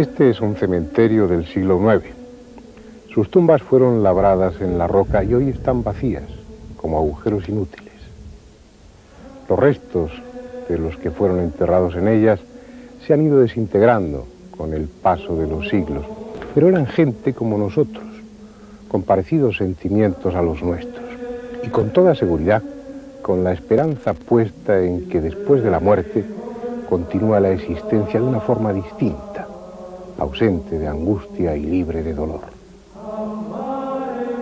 Este es un cementerio del siglo IX. Sus tumbas fueron labradas en la roca y hoy están vacías, como agujeros inútiles. Los restos de los que fueron enterrados en ellas se han ido desintegrando con el paso de los siglos, pero eran gente como nosotros, con parecidos sentimientos a los nuestros, y con toda seguridad, con la esperanza puesta en que después de la muerte continúa la existencia de una forma distinta, ausente de angustia y libre de dolor.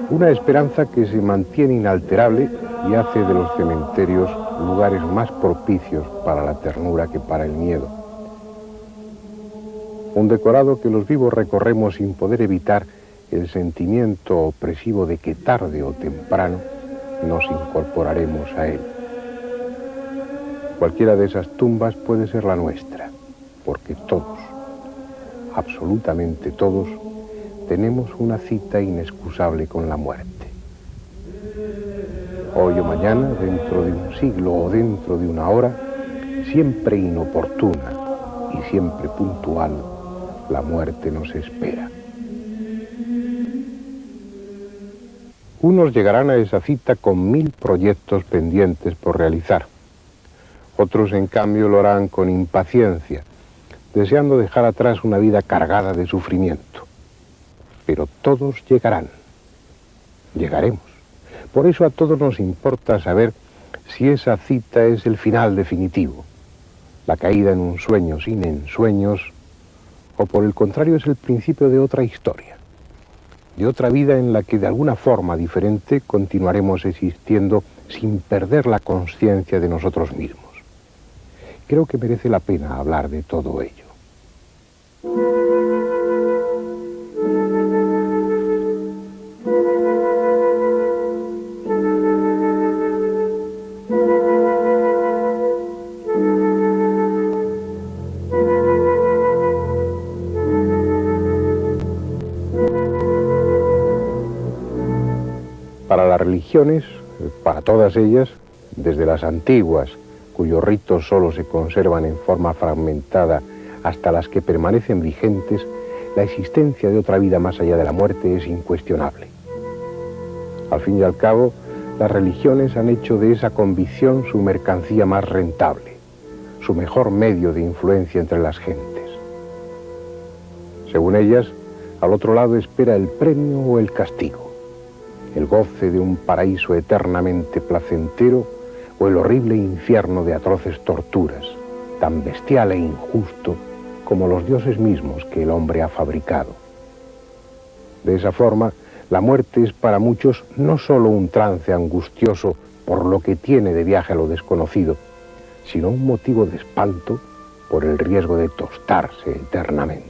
Una esperanza que se mantiene inalterable y hace de los cementerios lugares más propicios para la ternura que para el miedo. Un decorado que los vivos recorremos sin poder evitar el sentimiento opresivo de que tarde o temprano nos incorporaremos a él. Cualquiera de esas tumbas puede ser la nuestra, porque todos, absolutamente todos, tenemos una cita inexcusable con la muerte. Hoy o mañana, dentro de un siglo o dentro de una hora, siempre inoportuna y siempre puntual, la muerte nos espera. Unos llegarán a esa cita con 1000 proyectos pendientes por realizar. Otros, en cambio, lo harán con impaciencia, deseando dejar atrás una vida cargada de sufrimiento. Pero todos llegarán. Llegaremos. Por eso a todos nos importa saber si esa cita es el final definitivo, la caída en un sueño sin ensueños, o por el contrario es el principio de otra historia, de otra vida en la que de alguna forma diferente continuaremos existiendo sin perder la conciencia de nosotros mismos. Creo que merece la pena hablar de todo ello. Para las religiones, para todas ellas, desde las antiguas, cuyos ritos solo se conservan en forma fragmentada, hasta las que permanecen vigentes, la existencia de otra vida más allá de la muerte es incuestionable. Al fin y al cabo, las religiones han hecho de esa convicción su mercancía más rentable, su mejor medio de influencia entre las gentes. Según ellas, al otro lado espera el premio o el castigo, el goce de un paraíso eternamente placentero o el horrible infierno de atroces torturas, tan bestial e injusto como los dioses mismos que el hombre ha fabricado. De esa forma, la muerte es para muchos no solo un trance angustioso por lo que tiene de viaje a lo desconocido, sino un motivo de espanto por el riesgo de tostarse eternamente.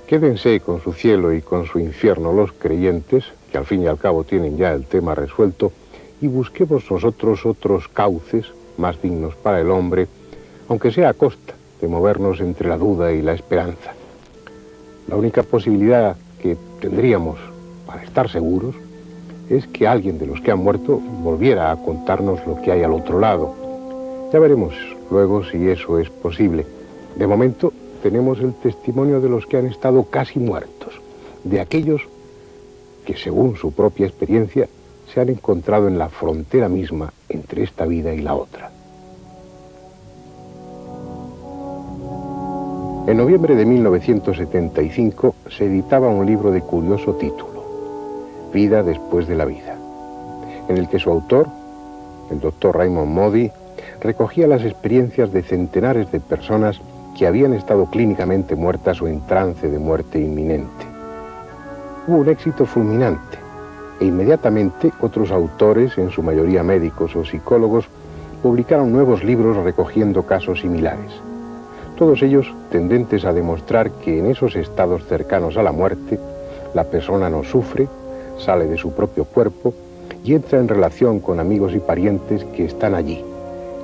Quédense con su cielo y con su infierno los creyentes, que al fin y al cabo tienen ya el tema resuelto, y busquemos nosotros otros cauces más dignos para el hombre, aunque sea a costa de movernos entre la duda y la esperanza. La única posibilidad que tendríamos para estar seguros es que alguien de los que han muerto volviera a contarnos lo que hay al otro lado. Ya veremos luego si eso es posible. De momento, tenemos el testimonio de los que han estado casi muertos, de aquellos que, según su propia experiencia, se han encontrado en la frontera misma entre esta vida y la otra. En noviembre de 1975 se editaba un libro de curioso título, Vida después de la vida, en el que su autor, el doctor Raymond Moody, recogía las experiencias de centenares de personas que habían estado clínicamente muertas o en trance de muerte inminente. Hubo un éxito fulminante e inmediatamente otros autores, en su mayoría médicos o psicólogos, publicaron nuevos libros recogiendo casos similares. Todos ellos tendentes a demostrar que en esos estados cercanos a la muerte, la persona no sufre, sale de su propio cuerpo y entra en relación con amigos y parientes que están allí,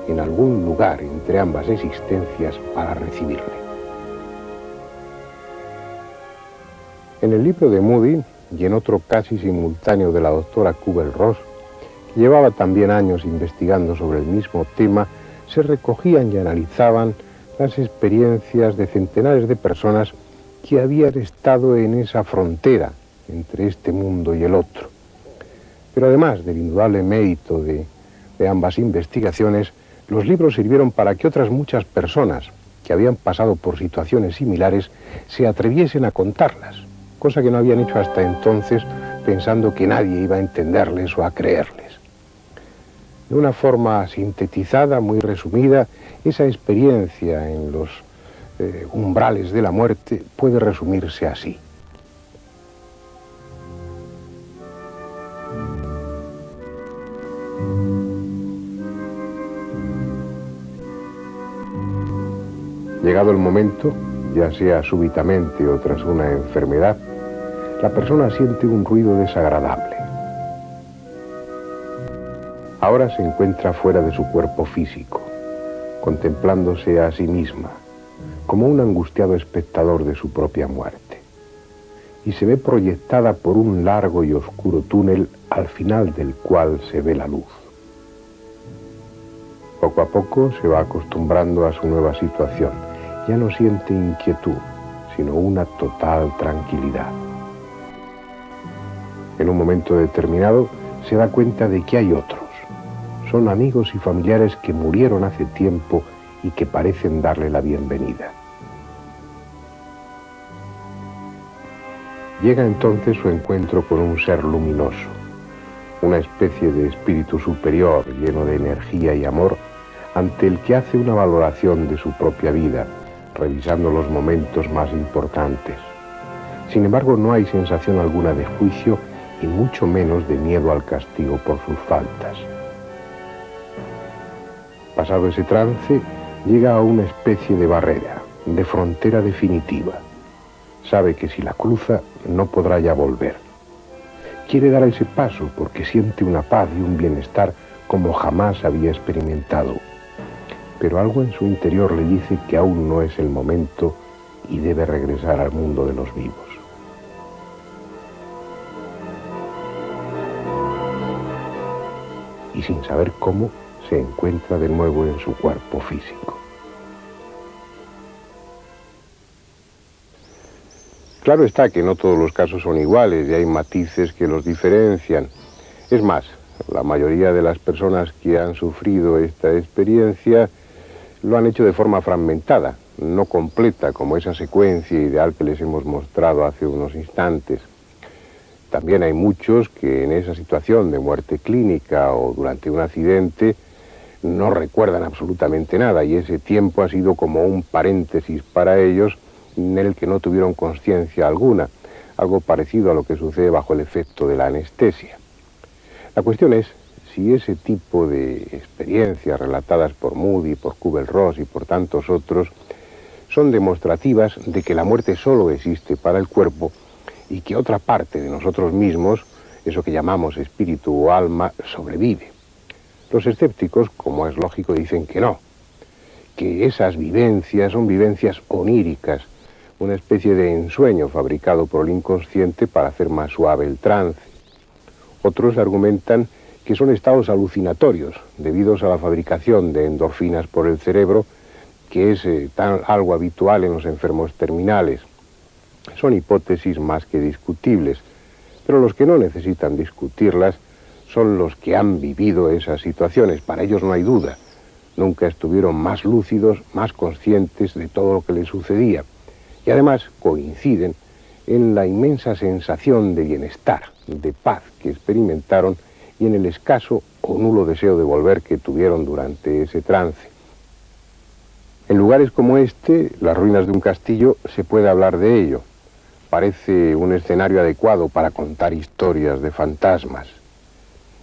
en algún lugar entre ambas existencias para recibirle. En el libro de Moody, y en otro casi simultáneo de la doctora Kubler-Ross, que llevaba también años investigando sobre el mismo tema, se recogían y analizaban las experiencias de centenares de personas que habían estado en esa frontera entre este mundo y el otro. Pero además del indudable mérito de ambas investigaciones, los libros sirvieron para que otras muchas personas que habían pasado por situaciones similares se atreviesen a contarlas, cosa que no habían hecho hasta entonces, pensando que nadie iba a entenderles o a creerles. De una forma sintetizada, muy resumida, esa experiencia en los umbrales de la muerte puede resumirse así. Llegado el momento, ya sea súbitamente o tras una enfermedad, la persona siente un ruido desagradable. Ahora se encuentra fuera de su cuerpo físico, contemplándose a sí misma, como un angustiado espectador de su propia muerte, y se ve proyectada por un largo y oscuro túnel al final del cual se ve la luz. Poco a poco se va acostumbrando a su nueva situación. Ya no siente inquietud, sino una total tranquilidad. En un momento determinado se da cuenta de que hay otros. Son amigos y familiares que murieron hace tiempo y que parecen darle la bienvenida. Llega entonces su encuentro con un ser luminoso, una especie de espíritu superior lleno de energía y amor, ante el que hace una valoración de su propia vida, revisando los momentos más importantes. Sin embargo, no hay sensación alguna de juicio y mucho menos de miedo al castigo por sus faltas. Pasado ese trance, llega a una especie de barrera, de frontera definitiva. Sabe que si la cruza, no podrá ya volver. Quiere dar ese paso porque siente una paz y un bienestar como jamás había experimentado. Pero algo en su interior le dice que aún no es el momento y debe regresar al mundo de los vivos. Y sin saber cómo, se encuentra de nuevo en su cuerpo físico. Claro está que no todos los casos son iguales y hay matices que los diferencian. Es más, la mayoría de las personas que han sufrido esta experiencia lo han hecho de forma fragmentada, no completa, como esa secuencia ideal que les hemos mostrado hace unos instantes. También hay muchos que en esa situación de muerte clínica o durante un accidente no recuerdan absolutamente nada y ese tiempo ha sido como un paréntesis para ellos en el que no tuvieron conciencia alguna, algo parecido a lo que sucede bajo el efecto de la anestesia. La cuestión es si ese tipo de experiencias relatadas por Moody, por Kübler-Ross y por tantos otros son demostrativas de que la muerte solo existe para el cuerpo y que otra parte de nosotros mismos, eso que llamamos espíritu o alma, sobrevive. Los escépticos, como es lógico, dicen que no, que esas vivencias son vivencias oníricas, una especie de ensueño fabricado por el inconsciente para hacer más suave el trance. Otros argumentan que son estados alucinatorios, debidos a la fabricación de endorfinas por el cerebro, que es algo habitual en los enfermos terminales. Son hipótesis más que discutibles, pero los que no necesitan discutirlas son los que han vivido esas situaciones. Para ellos no hay duda. Nunca estuvieron más lúcidos, más conscientes de todo lo que les sucedía. Y además coinciden en la inmensa sensación de bienestar, de paz que experimentaron y en el escaso o nulo deseo de volver que tuvieron durante ese trance. En lugares como este, las ruinas de un castillo, se puede hablar de ello. Parece un escenario adecuado para contar historias de fantasmas.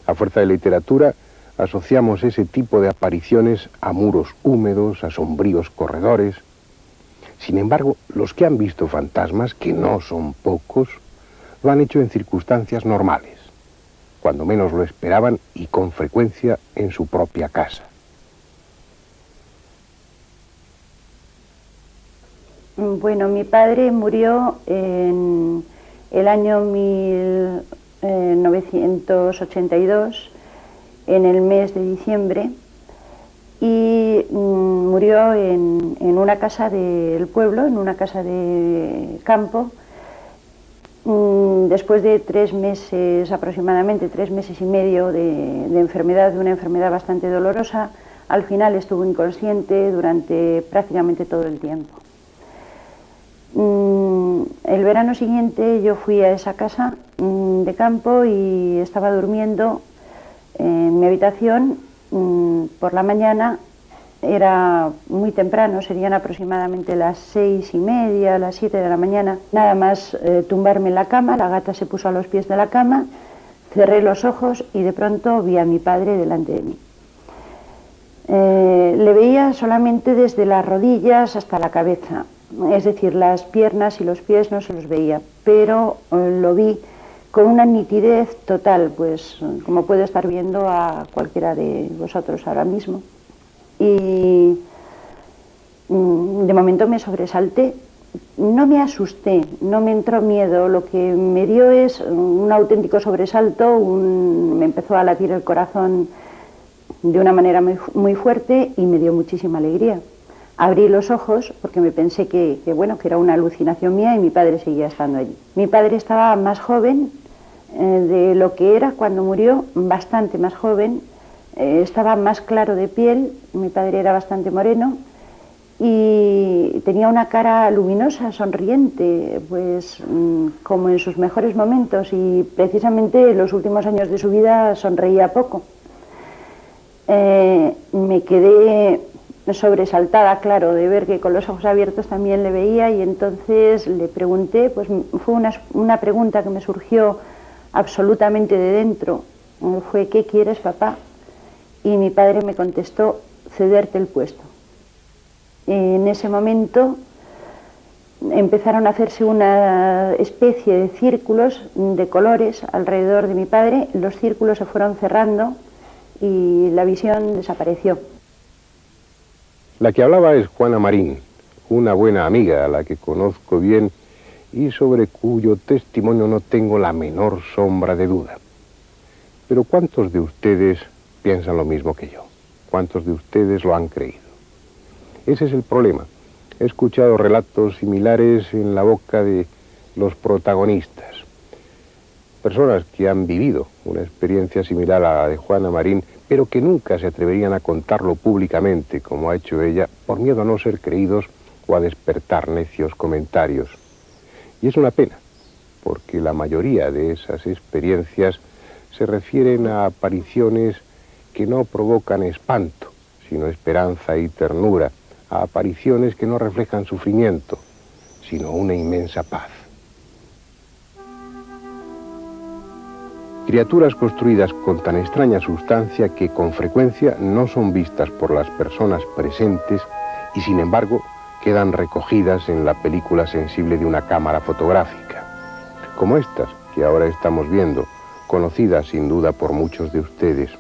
A fuerza de literatura, asociamos ese tipo de apariciones a muros húmedos, a sombríos corredores. Sin embargo, los que han visto fantasmas, que no son pocos, lo han hecho en circunstancias normales, cuando menos lo esperaban y con frecuencia en su propia casa. Bueno, mi padre murió en el año 1982 en el mes de diciembre y murió en una casa del pueblo, en una casa de campo, después de 3 meses, aproximadamente 3 meses y medio de enfermedad, de una enfermedad bastante dolorosa. Al final estuvo inconsciente durante prácticamente todo el tiempo. El verano siguiente yo fui a esa casa de campo y estaba durmiendo en mi habitación. Por la mañana, era muy temprano, serían aproximadamente las 6:30, las 7 de la mañana. Nada más tumbarme en la cama, la gata se puso a los pies de la cama, cerré los ojos y de pronto vi a mi padre delante de mí. Le veía solamente desde las rodillas hasta la cabeza, es decir, las piernas y los pies no se los veía, pero lo vi con una nitidez total, pues como puede estar viendo a cualquiera de vosotros ahora mismo. Y de momento me sobresalté, no me asusté, no me entró miedo, lo que me dio es un auténtico sobresalto, me empezó a latir el corazón de una manera muy fuerte y me dio muchísima alegría. Abrí los ojos porque me pensé que era una alucinación mía y mi padre seguía estando allí. Mi padre estaba más joven de lo que era cuando murió, bastante más joven, estaba más claro de piel, mi padre era bastante moreno y tenía una cara luminosa, sonriente, pues como en sus mejores momentos, y precisamente en los últimos años de su vida sonreía poco. Me quedé sobresaltada, claro, de ver que con los ojos abiertos también le veía, y entonces le pregunté, pues fue una pregunta que me surgió absolutamente de dentro, fue: ¿qué quieres, papá? Y mi padre me contestó: cederte el puesto. En ese momento empezaron a hacerse una especie de círculos de colores alrededor de mi padre, los círculos se fueron cerrando y la visión desapareció. La que hablaba es Juana Marín, una buena amiga a la que conozco bien y sobre cuyo testimonio no tengo la menor sombra de duda. Pero ¿cuántos de ustedes piensan lo mismo que yo? ¿Cuántos de ustedes lo han creído? Ese es el problema. He escuchado relatos similares en la boca de los protagonistas. Personas que han vivido una experiencia similar a la de Juana Marín, pero que nunca se atreverían a contarlo públicamente, como ha hecho ella, por miedo a no ser creídos o a despertar necios comentarios. Y es una pena, porque la mayoría de esas experiencias se refieren a apariciones que no provocan espanto, sino esperanza y ternura, a apariciones que no reflejan sufrimiento, sino una inmensa paz. Criaturas construidas con tan extraña sustancia que con frecuencia no son vistas por las personas presentes y sin embargo quedan recogidas en la película sensible de una cámara fotográfica, como estas que ahora estamos viendo, conocidas sin duda por muchos de ustedes.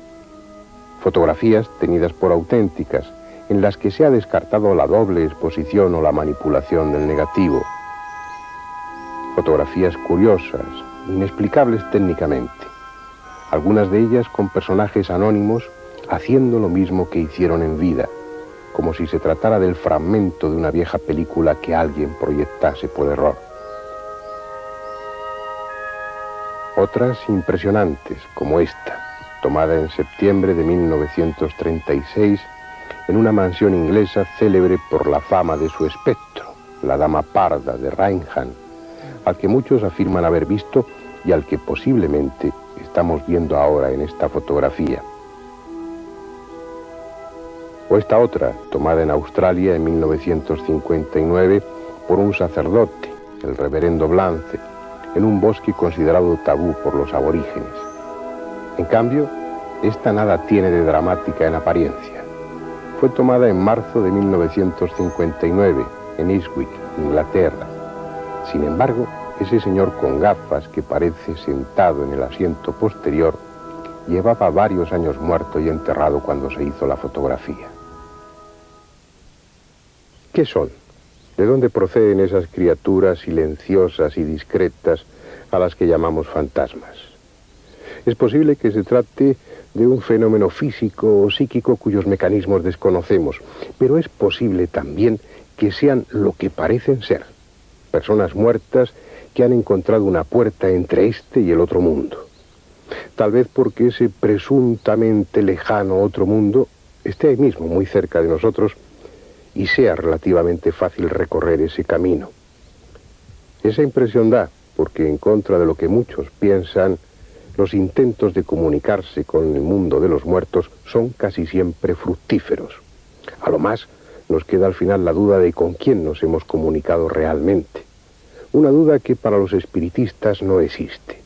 Fotografías tenidas por auténticas, en las que se ha descartado la doble exposición o la manipulación del negativo. Fotografías curiosas, inexplicables técnicamente, algunas de ellas con personajes anónimos haciendo lo mismo que hicieron en vida, como si se tratara del fragmento de una vieja película que alguien proyectase por error. Otras impresionantes, como esta, tomada en septiembre de 1936 en una mansión inglesa célebre por la fama de su espectro, la Dama Parda de Raynham, al que muchos afirman haber visto y al que posiblemente estamos viendo ahora en esta fotografía. O esta otra, tomada en Australia en 1959 por un sacerdote, el reverendo Blance, en un bosque considerado tabú por los aborígenes. En cambio, esta nada tiene de dramática en apariencia. Fue tomada en marzo de 1959 en Eastwick, Inglaterra. Sin embargo, ese señor con gafas que parece sentado en el asiento posterior llevaba varios años muerto y enterrado cuando se hizo la fotografía. ¿Qué son? ¿De dónde proceden esas criaturas silenciosas y discretas a las que llamamos fantasmas? Es posible que se trate de un fenómeno físico o psíquico cuyos mecanismos desconocemos, pero es posible también que sean lo que parecen ser, personas muertas que han encontrado una puerta entre este y el otro mundo. Tal vez porque ese presuntamente lejano otro mundo esté ahí mismo, muy cerca de nosotros, y sea relativamente fácil recorrer ese camino. Esa impresión da, porque en contra de lo que muchos piensan, los intentos de comunicarse con el mundo de los muertos son casi siempre fructíferos. A lo más, nos queda al final la duda de con quién nos hemos comunicado realmente. Una duda que para los espiritistas no existe.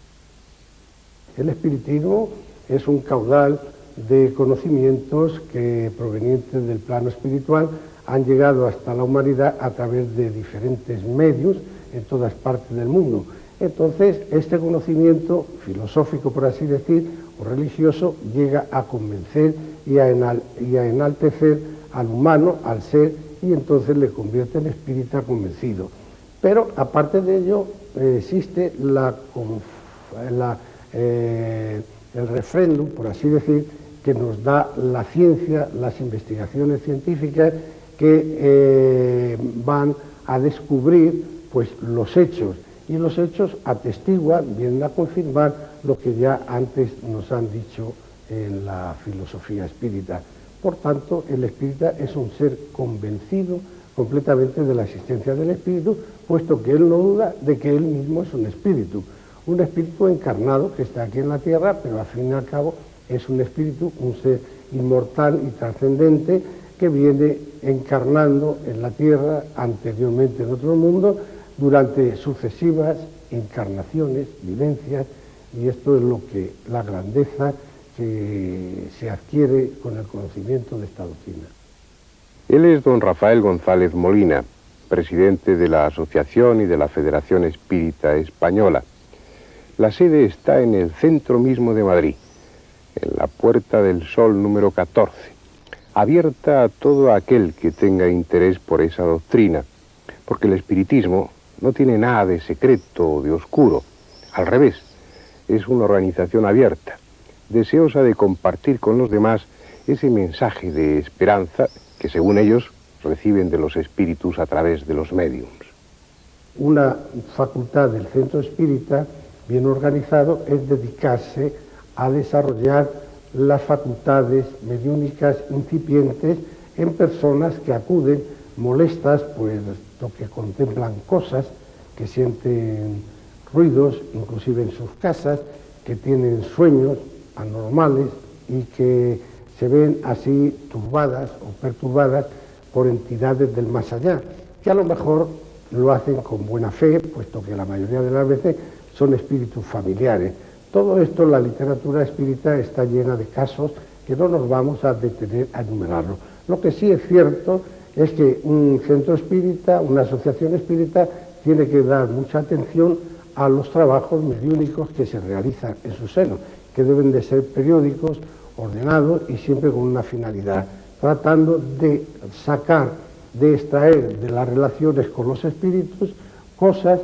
El espiritismo es un caudal de conocimientos que, provenientes del plano espiritual, han llegado hasta la humanidad a través de diferentes medios en todas partes del mundo. Entonces, este conocimiento filosófico, por así decir, o religioso, llega a convencer y a enaltecer al humano, al ser, y entonces le convierte en espírita convencido. Pero, aparte de ello, existe el refrendum, por así decir, que nos da la ciencia, las investigaciones científicas que van a descubrir pues, los hechos, y los hechos atestiguan, vienen a confirmar lo que ya antes nos han dicho en la filosofía espírita. Por tanto, el espírita es un ser convencido completamente de la existencia del espíritu, puesto que él no duda de que él mismo es un espíritu encarnado que está aquí en la tierra, pero al fin y al cabo es un espíritu, un ser inmortal y trascendente que viene encarnando en la tierra, anteriormente en otro mundo, durante sucesivas encarnaciones, vivencias, y esto es lo que la grandeza que se adquiere con el conocimiento de esta doctrina. Él es don Rafael González Molina, presidente de la Asociación y de la Federación Espírita Española. La sede está en el centro mismo de Madrid, en la Puerta del Sol número 14, abierta a todo aquel que tenga interés por esa doctrina, porque el espiritismo no tiene nada de secreto o de oscuro. Al revés, es una organización abierta, deseosa de compartir con los demás ese mensaje de esperanza que, según ellos, reciben de los espíritus a través de los médiums. Una facultad del centro espírita, bien organizado, es dedicarse a desarrollar las facultades mediúnicas incipientes en personas que acuden molestas, puesto que contemplan cosas, que sienten ruidos, inclusive en sus casas, que tienen sueños anormales y que se ven así turbadas o perturbadas por entidades del más allá, que a lo mejor lo hacen con buena fe, puesto que la mayoría de las veces son espíritus familiares. Todo esto en la literatura espírita está llena de casos que no nos vamos a detener a enumerarlo. Lo que sí es cierto es que un centro espírita, una asociación espírita, tiene que dar mucha atención a los trabajos mediúnicos que se realizan en su seno, que deben de ser periódicos, ordenados y siempre con una finalidad, tratando de sacar, de extraer de las relaciones con los espíritus cosas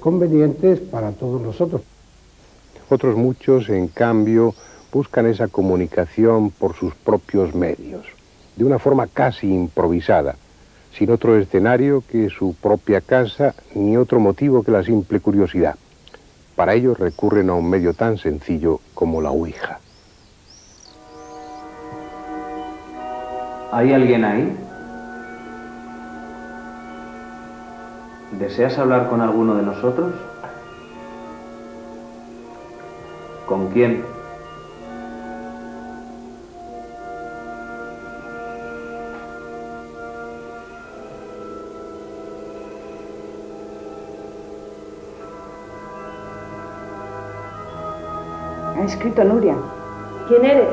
convenientes para todos nosotros. Otros muchos, en cambio, buscan esa comunicación por sus propios medios, de una forma casi improvisada, sin otro escenario que su propia casa, ni otro motivo que la simple curiosidad. Para ello recurren a un medio tan sencillo como la Ouija. ¿Hay alguien ahí? ¿Deseas hablar con alguno de nosotros? ¿Con quién? Ha escrito Nuria. ¿Quién eres?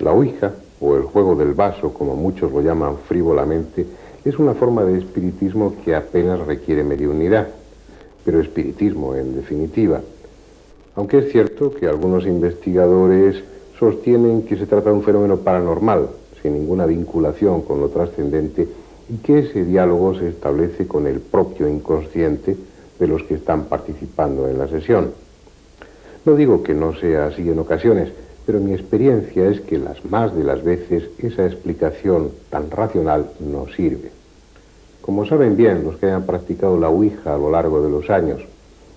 La ouija, o el juego del vaso, como muchos lo llaman frívolamente, es una forma de espiritismo que apenas requiere mediunidad, pero espiritismo en definitiva. Aunque es cierto que algunos investigadores sostienen que se trata de un fenómeno paranormal, sin ninguna vinculación con lo trascendente, y que ese diálogo se establece con el propio inconsciente de los que están participando en la sesión. No digo que no sea así en ocasiones, pero mi experiencia es que las más de las veces esa explicación tan racional no sirve. Como saben bien los que hayan practicado la ouija a lo largo de los años,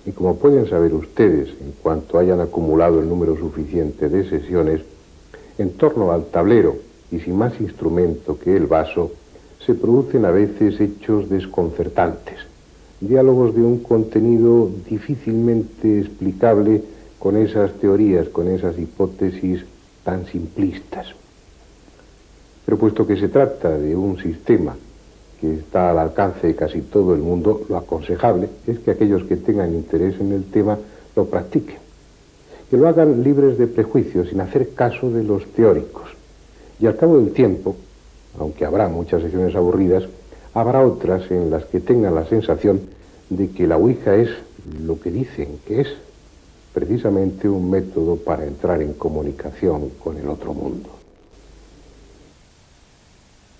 y como pueden saber ustedes en cuanto hayan acumulado el número suficiente de sesiones, en torno al tablero y sin más instrumento que el vaso, se producen a veces hechos desconcertantes, diálogos de un contenido difícilmente explicable con esas teorías, con esas hipótesis tan simplistas. Pero puesto que se trata de un sistema que está al alcance de casi todo el mundo, lo aconsejable es que aquellos que tengan interés en el tema lo practiquen, que lo hagan libres de prejuicios, sin hacer caso de los teóricos. Y al cabo del tiempo, aunque habrá muchas sesiones aburridas, habrá otras en las que tengan la sensación de que la ouija es lo que dicen que es, precisamente un método para entrar en comunicación con el otro mundo.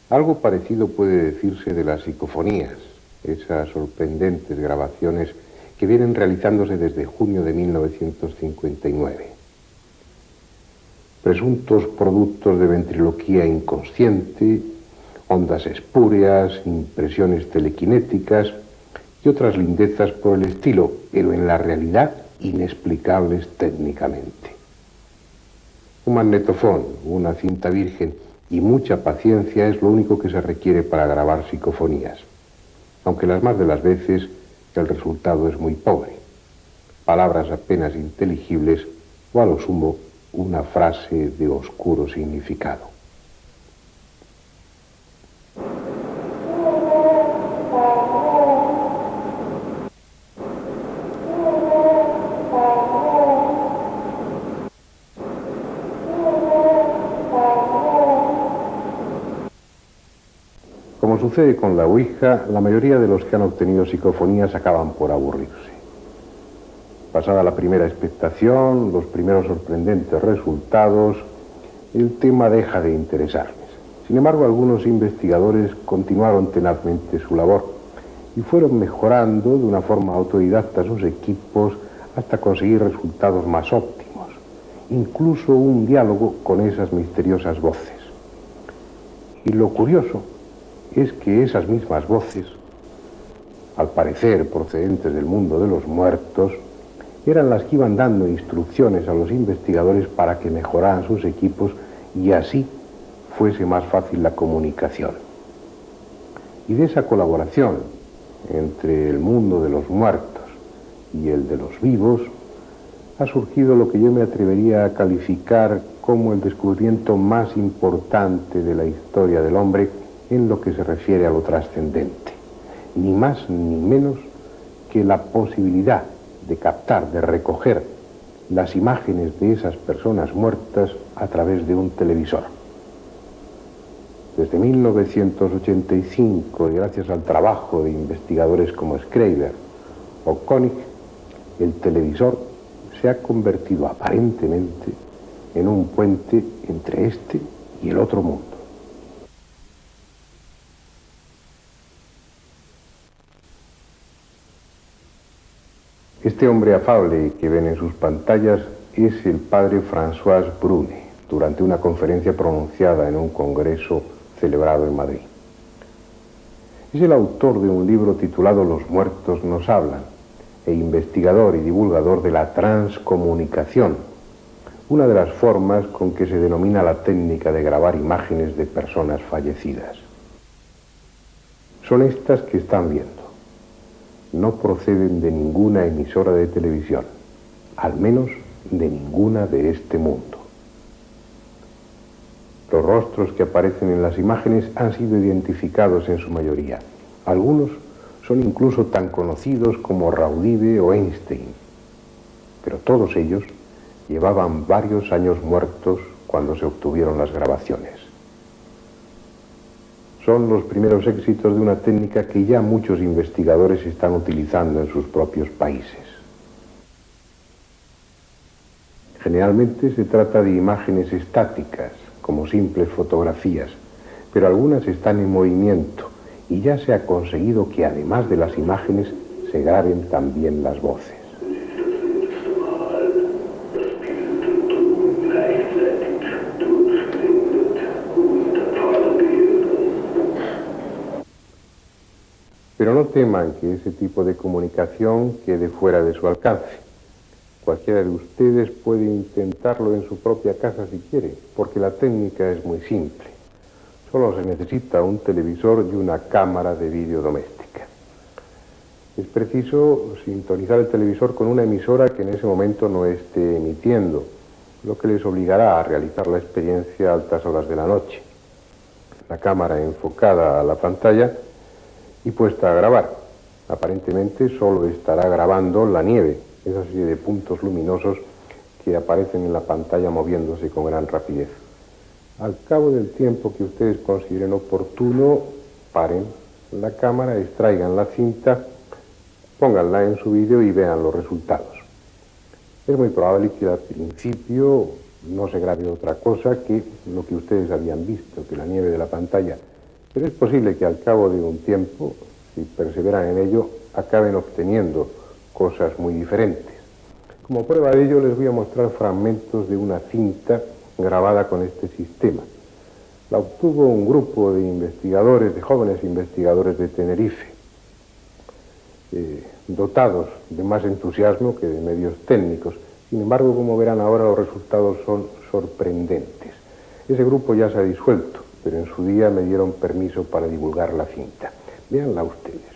Algo parecido puede decirse de las psicofonías, esas sorprendentes grabaciones que vienen realizándose desde junio de 1959. Presuntos productos de ventriloquía inconsciente, ondas espúreas, impresiones telequinéticas y otras lindezas por el estilo, pero en la realidad inexplicables técnicamente. Un magnetofón, una cinta virgen y mucha paciencia es lo único que se requiere para grabar psicofonías, aunque las más de las veces el resultado es muy pobre. Palabras apenas inteligibles o a lo sumo una frase de oscuro significado. Como sucede con la ouija, la mayoría de los que han obtenido psicofonías acaban por aburrirse. Pasada la primera expectación, los primeros sorprendentes resultados, el tema deja de interesarles. Sin embargo, algunos investigadores continuaron tenazmente su labor y fueron mejorando de una forma autodidacta sus equipos hasta conseguir resultados más óptimos, incluso un diálogo con esas misteriosas voces. Y lo curioso es que esas mismas voces, al parecer procedentes del mundo de los muertos, eran las que iban dando instrucciones a los investigadores para que mejoraran sus equipos y así fuese más fácil la comunicación. Y de esa colaboración entre el mundo de los muertos y el de los vivos ha surgido lo que yo me atrevería a calificar como el descubrimiento más importante de la historia del hombre en lo que se refiere a lo trascendente, ni más ni menos que la posibilidad de captar, de recoger las imágenes de esas personas muertas a través de un televisor. Desde 1985, y gracias al trabajo de investigadores como Schreiber o Koenig, el televisor se ha convertido aparentemente en un puente entre este y el otro mundo. Este hombre afable que ven en sus pantallas es el padre François Brune, durante una conferencia pronunciada en un congreso celebrado en Madrid. Es el autor de un libro titulado Los muertos nos hablan, e investigador y divulgador de la transcomunicación, una de las formas con que se denomina la técnica de grabar imágenes de personas fallecidas. Son estas que están viendo. No proceden de ninguna emisora de televisión, al menos de ninguna de este mundo. Los rostros que aparecen en las imágenes han sido identificados en su mayoría. Algunos son incluso tan conocidos como Raudive o Einstein, pero todos ellos llevaban varios años muertos cuando se obtuvieron las grabaciones. Son los primeros éxitos de una técnica que ya muchos investigadores están utilizando en sus propios países. Generalmente se trata de imágenes estáticas, como simples fotografías, pero algunas están en movimiento y ya se ha conseguido que además de las imágenes se graben también las voces. Pero no teman que ese tipo de comunicación quede fuera de su alcance. Cualquiera de ustedes puede intentarlo en su propia casa si quiere, porque la técnica es muy simple. Solo se necesita un televisor y una cámara de vídeo doméstica. Es preciso sintonizar el televisor con una emisora que en ese momento no esté emitiendo, lo que les obligará a realizar la experiencia a altas horas de la noche. La cámara enfocada a la pantalla y puesta a grabar. Aparentemente solo estará grabando la nieve, esa serie de puntos luminosos que aparecen en la pantalla moviéndose con gran rapidez. Al cabo del tiempo que ustedes consideren oportuno, paren la cámara, extraigan la cinta, pónganla en su vídeo y vean los resultados. Es muy probable que al principio no se grabe otra cosa que lo que ustedes habían visto, que la nieve de la pantalla. Pero es posible que al cabo de un tiempo, si perseveran en ello, acaben obteniendo cosas muy diferentes. Como prueba de ello les voy a mostrar fragmentos de una cinta grabada con este sistema. La obtuvo un grupo de investigadores, de jóvenes investigadores de Tenerife, dotados de más entusiasmo que de medios técnicos. Sin embargo, como verán ahora, los resultados son sorprendentes. Ese grupo ya se ha disuelto, pero en su día me dieron permiso para divulgar la cinta. Véanla ustedes.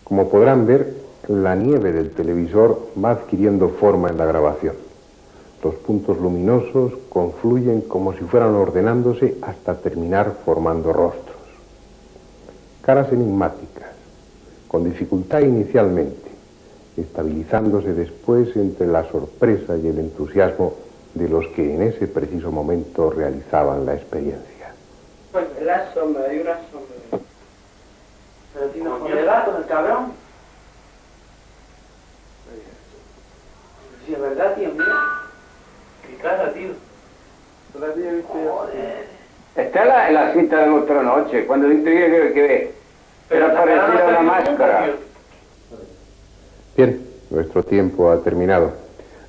Como podrán ver, la nieve del televisor va adquiriendo forma en la grabación. Los puntos luminosos confluyen como si fueran ordenándose hasta terminar formando rostros. Caras enigmáticas, con dificultad inicialmente, estabilizándose después entre la sorpresa y el entusiasmo de los que en ese preciso momento realizaban la experiencia. Pues la sombra, hay una sombra. Pero tiene ojos de gato, el cabrón. Si es verdad, tío, mira. Qué cara, tío. Joder. Está en la cinta de nuestra noche, cuando dice que ve. Pero parecía una máscara. Bien, nuestro tiempo ha terminado.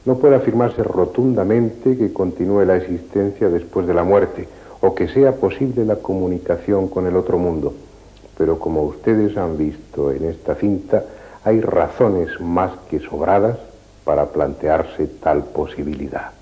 No puede afirmarse rotundamente que continúe la existencia después de la muerte o que sea posible la comunicación con el otro mundo. Pero como ustedes han visto en esta cinta, hay razones más que sobradas para plantearse tal posibilidad.